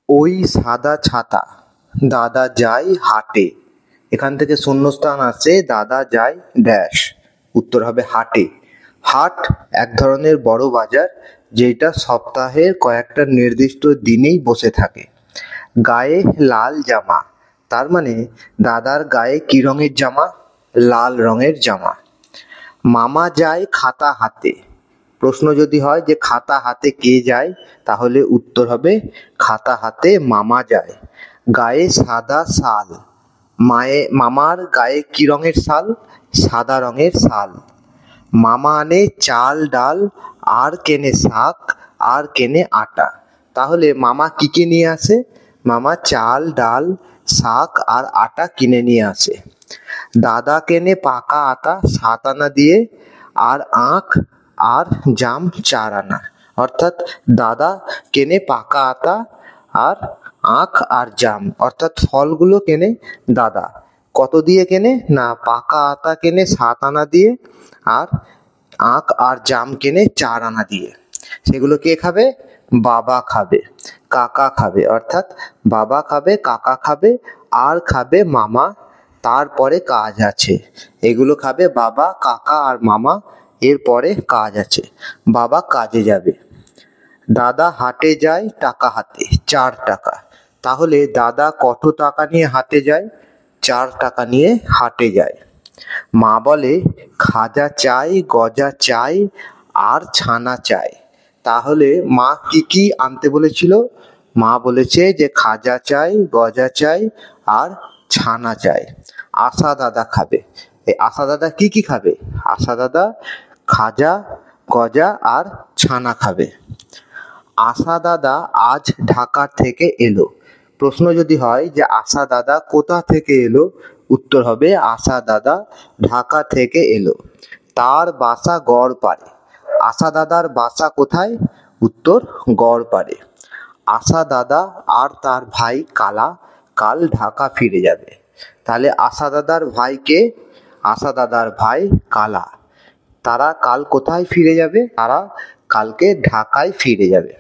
ওই সাদা ছাতা দাদা যায় হাটে। এখান থেকে শূন্যস্থান আছে, দাদা যায় ড্যাশ। উত্তর হবে হাটে। হাট এক ধরনের বড় বাজার, যেটা সপ্তাহের কয়েকটা নির্দিষ্ট দিনেই বসে থাকে। গায়ে লাল জামা, তার মানে দাদার গায়ে কি রঙের জামা? লাল রঙের জামা। মামা যায় খাতা হাতে। প্রশ্ন যদি হয় যে খাতা হাতে কে যায়, তাহলে উত্তর হবে খাতা হাতে মামা যায়। গায়ে সাদা শাল, মামার গায়ে কি রঙের শাল? সাদা রঙের শাল। মামা আনে চাল ডাল আর কেনে শাক আর কেনে আটা। তাহলে মামা কি কি নিয়ে আসে? মামা চাল ডাল শাক আর আটা কিনে নিয়ে আসে। দাদা কেনে পাকা আতা 7 আনা দিয়ে, আর আখ আর জাম 4 আনা। অর্থাৎ দাদা কেনে পাকা আতা আর আখ আর জাম, অর্থাৎ ফলগুলো কেনে দাদা। কত দিয়ে কেনে? না, পাকা আতা কেনে 7 আনা দিয়ে, আর আখ আর জাম কেনে 4 আনা দিয়ে। সেগুলো কে খাবে? বাবা খাবে, কাকা খাবে। অর্থাৎ বাবা খাবে, কাকা খাবে, আর খাবে মামা। তারপরে কাজ আছে। এগুলো খাবে বাবা, কাকা আর মামা। এরপরে কাজ আছে, বাবা কাজে যাবে। দাদা হাটে যায় টাকা হাতে, 4 টাকা। তাহলে দাদা কত টাকা নিয়ে হাটে যায়? 4 টাকা নিয়ে হাটে যায়। মা বলে খাজা চাই, গজা চাই আর ছানা চাই। তাহলে মা কি কি আনতে বলেছিল? মা বলেছে যে খাজা চাই, গজা চাই আর ছানা চাই। আশা দাদা খাবে। এই আশা দাদা কি কি খাবে? আশা দাদা খাজা, গজা আর ছানা খাবে। আশা দাদা আজ ঢাকা থেকে এলো। প্রশ্ন যদি হয় যে আশা দাদা কোথা থেকে এলো, উত্তর হবে আশা দাদা ঢাকা থেকে এলো। তার বাসা গড়পাড়ে। আশা দাদার বাসা কোথায়? উত্তর গড়পাড়ে। আশা দাদা আর তার ভাই কালা কাল ঢাকা ফিরে যাবে। তাহলে আশা দাদার ভাই কে? আশা দাদার ভাই কালা। তারা কাল কোথায় ফিরে যাবে? তারা কালকে ঢাকায় ফিরে যাবে।